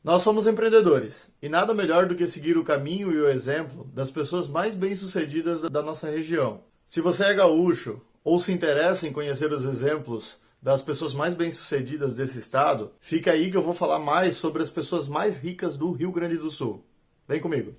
Nós somos empreendedores e nada melhor do que seguir o caminho e o exemplo das pessoas mais bem-sucedidas da nossa região. Se você é gaúcho ou se interessa em conhecer os exemplos das pessoas mais bem-sucedidas desse estado, fica aí que eu vou falar mais sobre as pessoas mais ricas do Rio Grande do Sul. Vem comigo.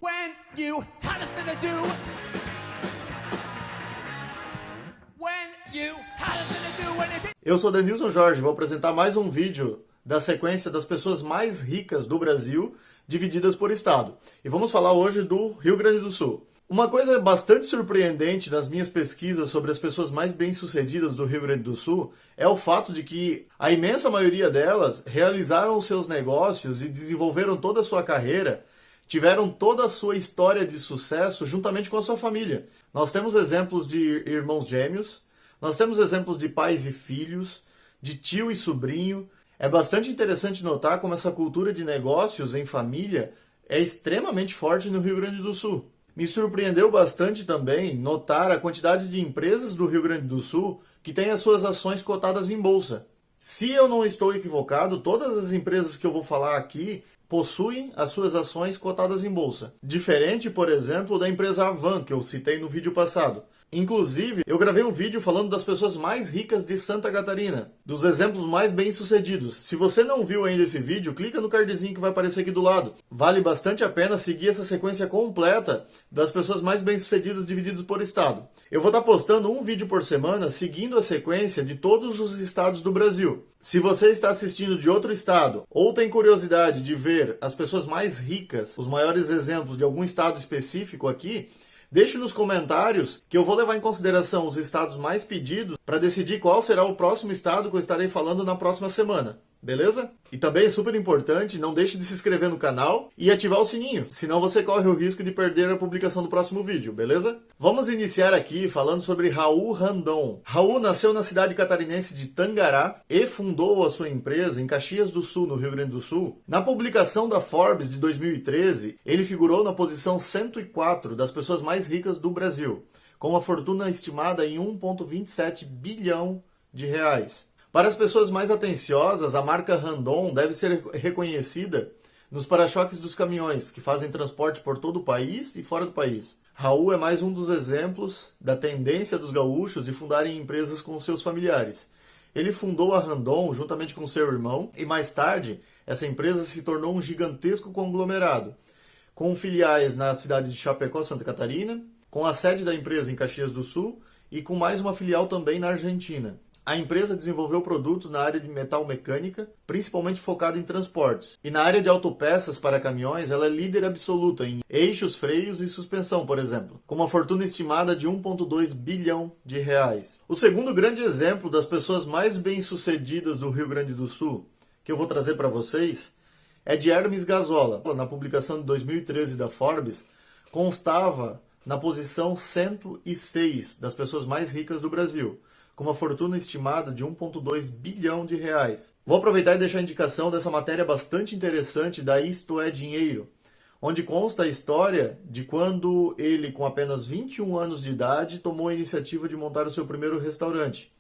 Eu sou Denilson Jorge, vou apresentar mais um vídeo da sequência das pessoas mais ricas do Brasil, divididas por estado. E vamos falar hoje do Rio Grande do Sul. Uma coisa bastante surpreendente nas minhas pesquisas sobre as pessoas mais bem-sucedidas do Rio Grande do Sul é o fato de que a imensa maioria delas realizaram os seus negócios e desenvolveram toda a sua carreira, tiveram toda a sua história de sucesso juntamente com a sua família. Nós temos exemplos de irmãos gêmeos, nós temos exemplos de pais e filhos, de tio e sobrinho. É bastante interessante notar como essa cultura de negócios em família é extremamente forte no Rio Grande do Sul. Me surpreendeu bastante também notar a quantidade de empresas do Rio Grande do Sul que têm as suas ações cotadas em bolsa. Se eu não estou equivocado, todas as empresas que eu vou falar aqui possuem as suas ações cotadas em bolsa. Diferente, por exemplo, da empresa Avan, que eu citei no vídeo passado. Inclusive, eu gravei um vídeo falando das pessoas mais ricas de Santa Catarina, dos exemplos mais bem-sucedidos. Se você não viu ainda esse vídeo, clica no cardzinho que vai aparecer aqui do lado. Vale bastante a pena seguir essa sequência completa das pessoas mais bem-sucedidas divididas por estado. Eu vou estar postando um vídeo por semana, seguindo a sequência de todos os estados do Brasil. Se você está assistindo de outro estado, ou tem curiosidade de ver as pessoas mais ricas, os maiores exemplos de algum estado específico aqui, deixe nos comentários que eu vou levar em consideração os estados mais pedidos para decidir qual será o próximo estado que eu estarei falando na próxima semana. Beleza? E também é super importante, não deixe de se inscrever no canal e ativar o sininho, senão você corre o risco de perder a publicação do próximo vídeo, beleza? Vamos iniciar aqui falando sobre Raul Randon. Raul nasceu na cidade catarinense de Tangará e fundou a sua empresa em Caxias do Sul, no Rio Grande do Sul. Na publicação da Forbes de 2013, ele figurou na posição 104 das pessoas mais ricas do Brasil, com uma fortuna estimada em 1,27 bilhão de reais. Para as pessoas mais atenciosas, a marca Randon deve ser reconhecida nos para-choques dos caminhões, que fazem transporte por todo o país e fora do país. Raul é mais um dos exemplos da tendência dos gaúchos de fundarem empresas com seus familiares. Ele fundou a Randon juntamente com seu irmão e mais tarde essa empresa se tornou um gigantesco conglomerado, com filiais na cidade de Chapecó, Santa Catarina, com a sede da empresa em Caxias do Sul e com mais uma filial também na Argentina. A empresa desenvolveu produtos na área de metal mecânica, principalmente focado em transportes. E na área de autopeças para caminhões, ela é líder absoluta em eixos, freios e suspensão, por exemplo, com uma fortuna estimada de 1,2 bilhão de reais. O segundo grande exemplo das pessoas mais bem-sucedidas do Rio Grande do Sul, que eu vou trazer para vocês, é de Hermes Gazola. Na publicação de 2013 da Forbes, constava na posição 106 das pessoas mais ricas do Brasil, com uma fortuna estimada de 1,2 bilhão de reais. Vou aproveitar e deixar a indicação dessa matéria bastante interessante da Isto é Dinheiro, onde consta a história de quando ele, com apenas 21 anos de idade, tomou a iniciativa de montar o seu primeiro restaurante.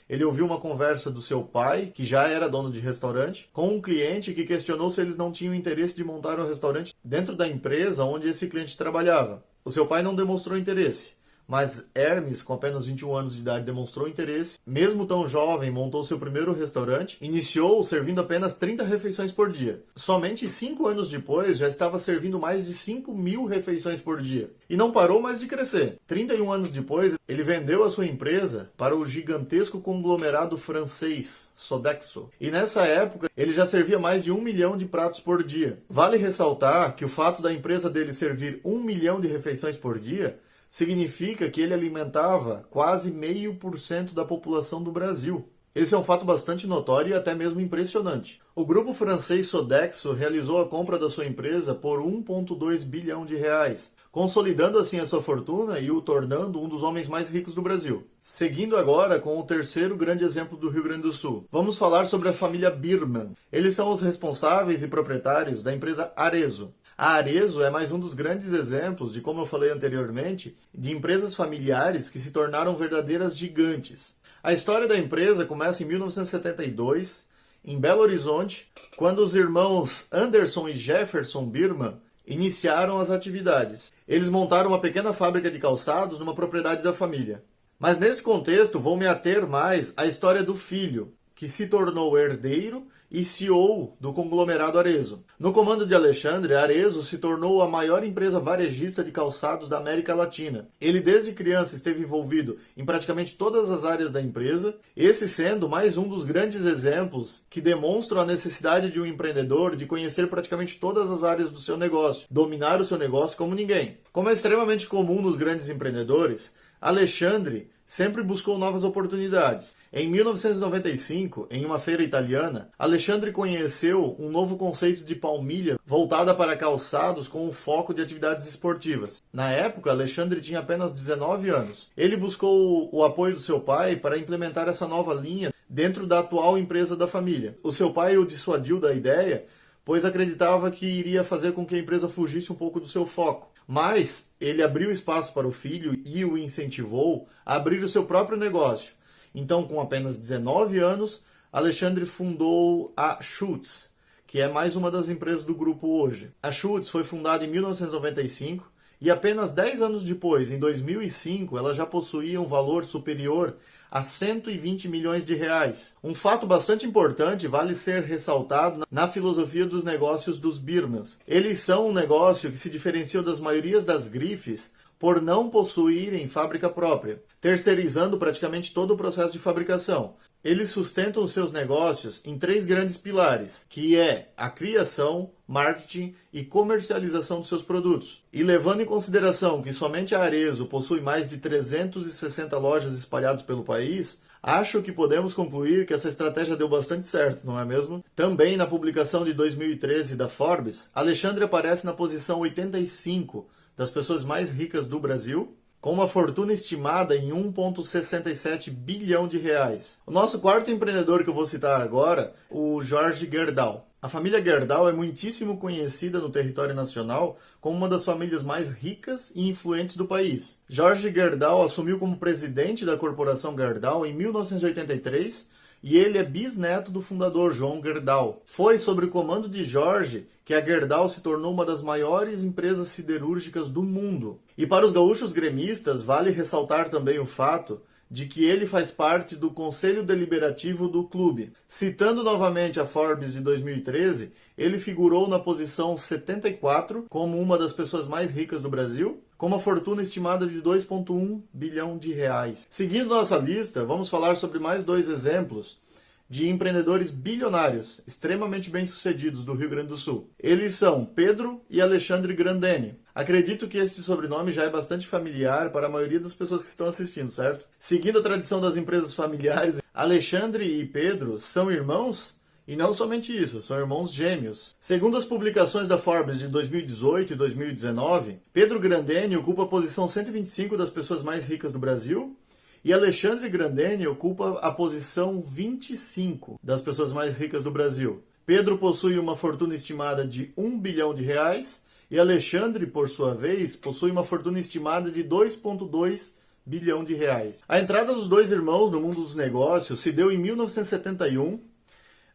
Ele ouviu uma conversa do seu pai, que já era dono de restaurante, com um cliente que questionou se eles não tinham interesse de montar um restaurante dentro da empresa onde esse cliente trabalhava. O seu pai não demonstrou interesse. Mas Hermes, com apenas 21 anos de idade, demonstrou interesse. Mesmo tão jovem, montou seu primeiro restaurante. Iniciou servindo apenas 30 refeições por dia. Somente 5 anos depois, já estava servindo mais de 5.000 refeições por dia. E não parou mais de crescer. 31 anos depois, ele vendeu a sua empresa para o gigantesco conglomerado francês Sodexo. E nessa época, ele já servia mais de 1 milhão de pratos por dia. Vale ressaltar que o fato da empresa dele servir 1 milhão de refeições por dia significa que ele alimentava quase 0,5% da população do Brasil. Esse é um fato bastante notório e até mesmo impressionante. O grupo francês Sodexo realizou a compra da sua empresa por 1,2 bilhão de reais, consolidando assim a sua fortuna e o tornando um dos homens mais ricos do Brasil. Seguindo agora com o terceiro grande exemplo do Rio Grande do Sul. Vamos falar sobre a família Birman. Eles são os responsáveis e proprietários da empresa Arezzo. A Arezzo é mais um dos grandes exemplos de, como eu falei anteriormente, de empresas familiares que se tornaram verdadeiras gigantes. A história da empresa começa em 1972 em Belo Horizonte, quando os irmãos Anderson e Jefferson Birman iniciaram as atividades. Eles montaram uma pequena fábrica de calçados numa propriedade da família. Mas nesse contexto, vou me ater mais à história do filho, que se tornou herdeiro e CEO do conglomerado Arezzo. No comando de Alexandre, a Arezzo se tornou a maior empresa varejista de calçados da América Latina. Ele desde criança esteve envolvido em praticamente todas as áreas da empresa, esse sendo mais um dos grandes exemplos que demonstram a necessidade de um empreendedor de conhecer praticamente todas as áreas do seu negócio, dominar o seu negócio como ninguém. Como é extremamente comum nos grandes empreendedores, Alexandre sempre buscou novas oportunidades. Em 1995, em uma feira italiana, Alexandre conheceu um novo conceito de palmilha voltada para calçados com o foco de atividades esportivas. Na época, Alexandre tinha apenas 19 anos. Ele buscou o apoio do seu pai para implementar essa nova linha dentro da atual empresa da família. O seu pai o dissuadiu da ideia, pois acreditava que iria fazer com que a empresa fugisse um pouco do seu foco. Mas ele abriu espaço para o filho e o incentivou a abrir o seu próprio negócio. Então, com apenas 19 anos, Alexandre fundou a Schutz, que é mais uma das empresas do grupo hoje. A Schutz foi fundada em 1995 e apenas 10 anos depois, em 2005, ela já possuía um valor superior a 120 milhões de reais. Um fato bastante importante vale ser ressaltado na filosofia dos negócios dos Birmans. Eles são um negócio que se diferenciou das maiorias das grifes por não possuírem fábrica própria, terceirizando praticamente todo o processo de fabricação. Eles sustentam seus negócios em 3 grandes pilares, que é a criação, marketing e comercialização dos seus produtos. E levando em consideração que somente a Arezzo possui mais de 360 lojas espalhadas pelo país, acho que podemos concluir que essa estratégia deu bastante certo, não é mesmo? Também na publicação de 2013 da Forbes, Alexandre aparece na posição 85 das pessoas mais ricas do Brasil, com uma fortuna estimada em 1,67 bilhão de reais. O nosso quarto empreendedor que eu vou citar agora, o Jorge Gerdau. A família Gerdau é muitíssimo conhecida no território nacional como uma das famílias mais ricas e influentes do país. Jorge Gerdau assumiu como presidente da corporação Gerdau em 1983 e ele é bisneto do fundador João Gerdau. Foi sob o comando de Jorge que a Gerdau se tornou uma das maiores empresas siderúrgicas do mundo. E para os gaúchos gremistas, vale ressaltar também o fato de que ele faz parte do Conselho Deliberativo do clube. Citando novamente a Forbes de 2013, ele figurou na posição 74 como uma das pessoas mais ricas do Brasil, com uma fortuna estimada de 2,1 bilhão de reais. Seguindo nossa lista, vamos falar sobre mais 2 exemplos de empreendedores bilionários, extremamente bem-sucedidos do Rio Grande do Sul. Eles são Pedro e Alexandre Grandene. Acredito que esse sobrenome já é bastante familiar para a maioria das pessoas que estão assistindo, certo? Seguindo a tradição das empresas familiares, Alexandre e Pedro são irmãos? E não somente isso, são irmãos gêmeos. Segundo as publicações da Forbes de 2018 e 2019, Pedro Grandene ocupa a posição 125 das pessoas mais ricas do Brasil, e Alexandre Grandene ocupa a posição 25 das pessoas mais ricas do Brasil. Pedro possui uma fortuna estimada de 1 bilhão de reais e Alexandre, por sua vez, possui uma fortuna estimada de 2,2 bilhão de reais. A entrada dos 2 irmãos no mundo dos negócios se deu em 1971.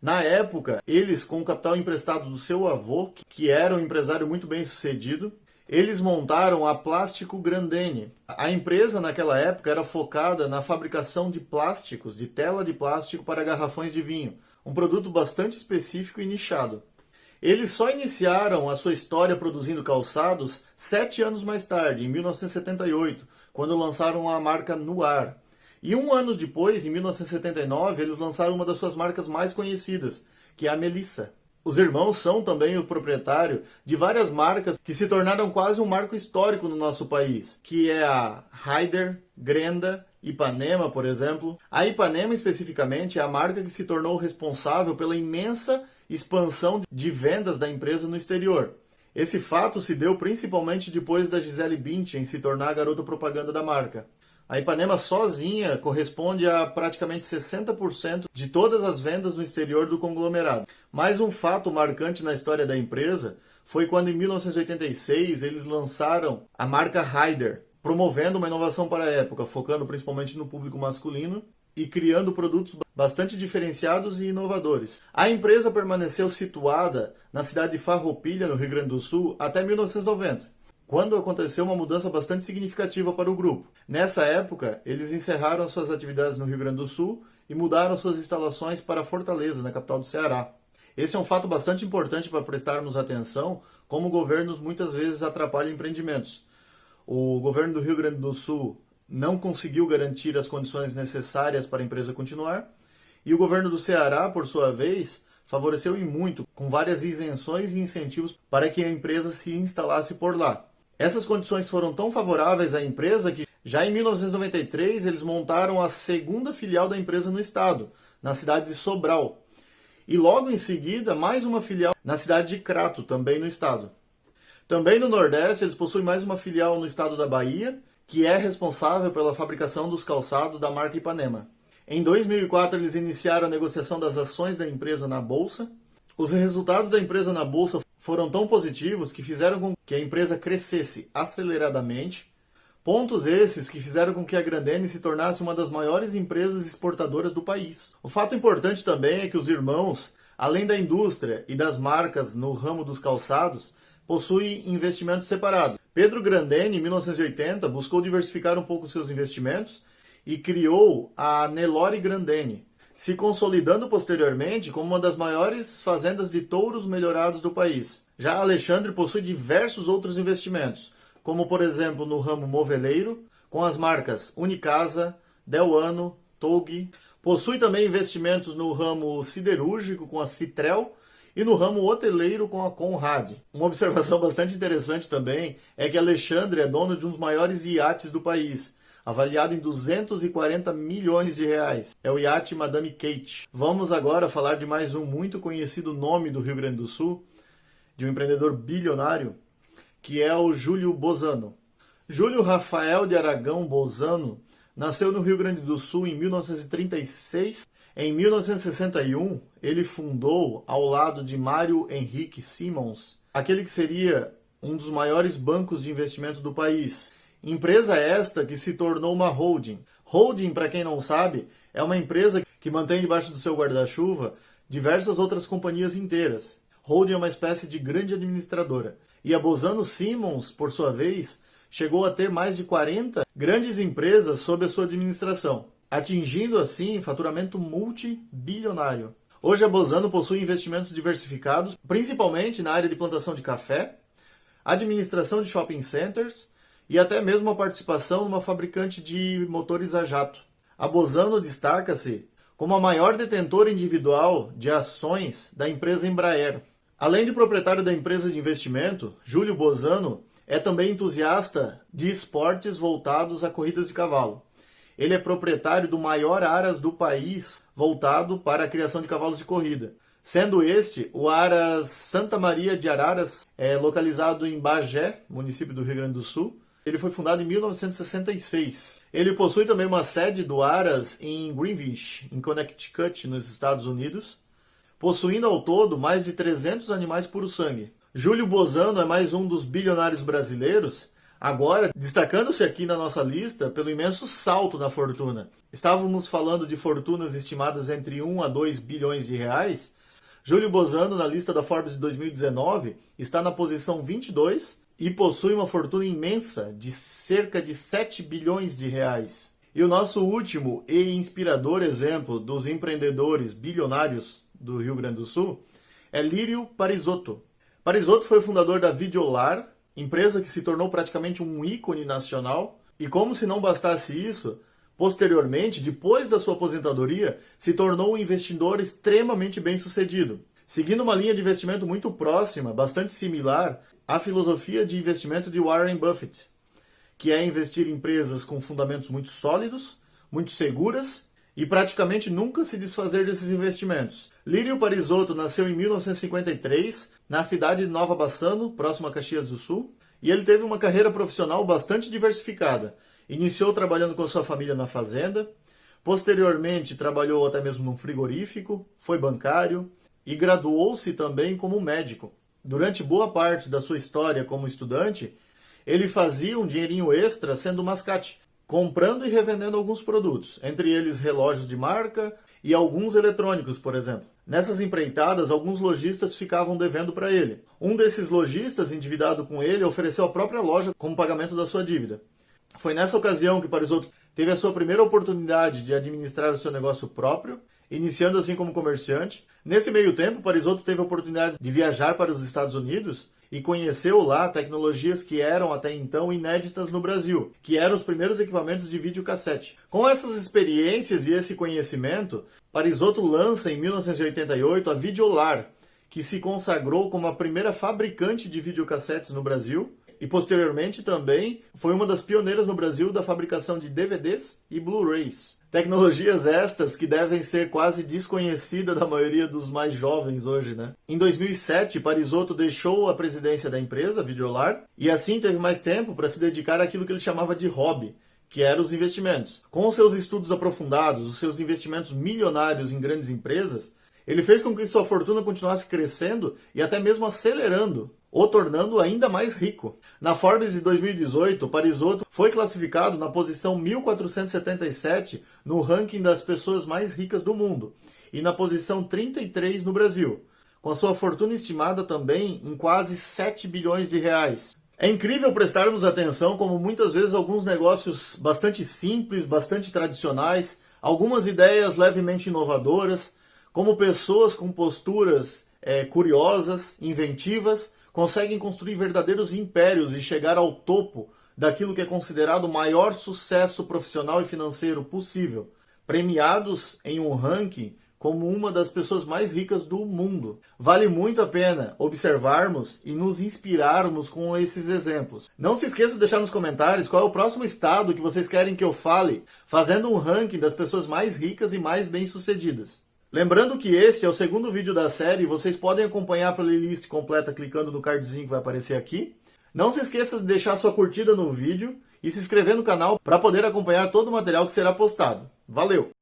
Na época, eles, com o capital emprestado do seu avô, que era um empresário muito bem sucedido, eles montaram a Plástico Grandene. A empresa, naquela época, era focada na fabricação de plásticos, de tela de plástico para garrafões de vinho, um produto bastante específico e nichado. Eles só iniciaram a sua história produzindo calçados 7 anos mais tarde, em 1978, quando lançaram a marca Nuar. E 1 ano depois, em 1979, eles lançaram uma das suas marcas mais conhecidas, que é a Melissa. Os irmãos são também o proprietário de várias marcas que se tornaram quase um marco histórico no nosso país, que é a Haider, Grenda, Ipanema, por exemplo. A Ipanema, especificamente, é a marca que se tornou responsável pela imensa expansão de vendas da empresa no exterior. Esse fato se deu principalmente depois da Gisele Bündchen se tornar a garota propaganda da marca. A Ipanema sozinha corresponde a praticamente 60% de todas as vendas no exterior do conglomerado. Mais um fato marcante na história da empresa foi quando em 1986 eles lançaram a marca Haider, promovendo uma inovação para a época, focando principalmente no público masculino. e criando produtos bastante diferenciados e inovadores. A empresa permaneceu situada na cidade de Farroupilha, no Rio Grande do Sul, até 1990, quando aconteceu uma mudança bastante significativa para o grupo. Nessa época, eles encerraram suas atividades no Rio Grande do Sul e mudaram suas instalações para Fortaleza, na capital do Ceará. Esse é um fato bastante importante para prestarmos atenção, como governos muitas vezes atrapalham empreendimentos. O governo do Rio Grande do Sul não conseguiu garantir as condições necessárias para a empresa continuar, e o governo do Ceará, por sua vez, favoreceu em muito, com várias isenções e incentivos para que a empresa se instalasse por lá. Essas condições foram tão favoráveis à empresa que, já em 1993, eles montaram a segunda filial da empresa no estado, na cidade de Sobral. E logo em seguida, mais uma filial na cidade de Crato, também no estado. Também no Nordeste, eles possuem mais uma filial no estado da Bahia, que é responsável pela fabricação dos calçados da marca Ipanema. Em 2004, eles iniciaram a negociação das ações da empresa na Bolsa. Os resultados da empresa na Bolsa foram tão positivos que fizeram com que a empresa crescesse aceleradamente, pontos esses que fizeram com que a Grendene se tornasse uma das maiores empresas exportadoras do país. O fato importante também é que os irmãos, além da indústria e das marcas no ramo dos calçados, possuem investimentos separados. Pedro Grendene, em 1980, buscou diversificar um pouco seus investimentos e criou a Nelore Grendene, se consolidando posteriormente como uma das maiores fazendas de touros melhorados do país. Já Alexandre possui diversos outros investimentos, como por exemplo no ramo moveleiro, com as marcas Unicasa, Delano, Tog. Possui também investimentos no ramo siderúrgico com a Citrel e no ramo hoteleiro com a Conrad. Uma observação bastante interessante também é que Alexandre é dono de um dos maiores iates do país, avaliado em 240 milhões de reais. É o iate Madame Kate. Vamos agora falar de mais um muito conhecido nome do Rio Grande do Sul, de um empreendedor bilionário, que é o Júlio Bozano. Júlio Rafael de Aragão Bozano nasceu no Rio Grande do Sul em 1936. Em 1961, ele fundou, ao lado de Mário Henrique Simons, aquele que seria um dos maiores bancos de investimento do país. Empresa esta que se tornou uma holding. Holding, para quem não sabe, é uma empresa que mantém debaixo do seu guarda-chuva diversas outras companhias inteiras. Holding é uma espécie de grande administradora. E a Bozano Simons, por sua vez, chegou a ter mais de 40 grandes empresas sob a sua administração, atingindo assim faturamento multibilionário. Hoje a Bozano possui investimentos diversificados, principalmente na área de plantação de café, administração de shopping centers e até mesmo a participação numa fabricante de motores a jato. A Bozano destaca-se como a maior detentora individual de ações da empresa Embraer. Além de proprietário da empresa de investimento, Júlio Bozano é também entusiasta de esportes voltados a corridas de cavalo. Ele é proprietário do maior aras do país voltado para a criação de cavalos de corrida, sendo este o Aras Santa Maria de Araras, localizado em Bagé, município do Rio Grande do Sul. Ele foi fundado em 1966. Ele possui também uma sede do Aras em Greenwich, em Connecticut, nos Estados Unidos, possuindo ao todo mais de 300 animais puro-sangue. Júlio Bozano é mais um dos bilionários brasileiros, agora destacando-se aqui na nossa lista pelo imenso salto na fortuna. Estávamos falando de fortunas estimadas entre 1 a 2 bilhões de reais. Júlio Bozano, na lista da Forbes de 2019, está na posição 22 e possui uma fortuna imensa de cerca de 7 bilhões de reais. E o nosso último e inspirador exemplo dos empreendedores bilionários do Rio Grande do Sul é Lírio Parisotto. Parisotto foi o fundador da Videolar, empresa que se tornou praticamente um ícone nacional, e como se não bastasse isso, posteriormente, depois da sua aposentadoria, se tornou um investidor extremamente bem-sucedido, seguindo uma linha de investimento muito próxima, bastante similar à filosofia de investimento de Warren Buffett, que é investir em empresas com fundamentos muito sólidos, muito seguras, e praticamente nunca se desfazer desses investimentos. Lírio Parisotto nasceu em 1953, na cidade de Nova Bassano, próximo a Caxias do Sul, e ele teve uma carreira profissional bastante diversificada. Iniciou trabalhando com sua família na fazenda, posteriormente trabalhou até mesmo num frigorífico, foi bancário e graduou-se também como médico. Durante boa parte da sua história como estudante, ele fazia um dinheirinho extra sendo mascate. comprando e revendendo alguns produtos, entre eles relógios de marca e alguns eletrônicos, por exemplo. Nessas empreitadas, alguns lojistas ficavam devendo para ele. Um desses lojistas, endividado com ele, ofereceu a própria loja como pagamento da sua dívida. Foi nessa ocasião que Parisotto teve a sua primeira oportunidade de administrar o seu negócio próprio, iniciando assim como comerciante. Nesse meio tempo, Parisotto teve a oportunidade de viajar para os Estados Unidos e conheceu lá tecnologias que eram até então inéditas no Brasil, que eram os primeiros equipamentos de videocassete. Com essas experiências e esse conhecimento, Parisotto lança em 1988 a Videolar, que se consagrou como a primeira fabricante de videocassetes no Brasil e posteriormente também foi uma das pioneiras no Brasil da fabricação de DVDs e Blu-rays. Tecnologias estas que devem ser quase desconhecidas da maioria dos mais jovens hoje, né? Em 2007, Parisotto deixou a presidência da empresa, Videolar, e assim teve mais tempo para se dedicar àquilo que ele chamava de hobby, que eram os investimentos. Com os seus estudos aprofundados, os seus investimentos milionários em grandes empresas, ele fez com que sua fortuna continuasse crescendo e até mesmo acelerando, o tornando ainda mais rico. Na Forbes de 2018, Parisotto foi classificado na posição 1477 no ranking das pessoas mais ricas do mundo e na posição 33 no Brasil, com a sua fortuna estimada também em quase 7 bilhões de reais. É incrível prestarmos atenção como muitas vezes alguns negócios bastante simples, bastante tradicionais, algumas ideias levemente inovadoras, como pessoas com posturas curiosas, inventivas, conseguem construir verdadeiros impérios e chegar ao topo daquilo que é considerado o maior sucesso profissional e financeiro possível, premiados em um ranking como uma das pessoas mais ricas do mundo. Vale muito a pena observarmos e nos inspirarmos com esses exemplos. Não se esqueça de deixar nos comentários qual é o próximo estado que vocês querem que eu fale, fazendo um ranking das pessoas mais ricas e mais bem-sucedidas. Lembrando que este é o segundo vídeo da série, vocês podem acompanhar a playlist completa clicando no cardzinho que vai aparecer aqui. Não se esqueça de deixar sua curtida no vídeo e se inscrever no canal para poder acompanhar todo o material que será postado. Valeu!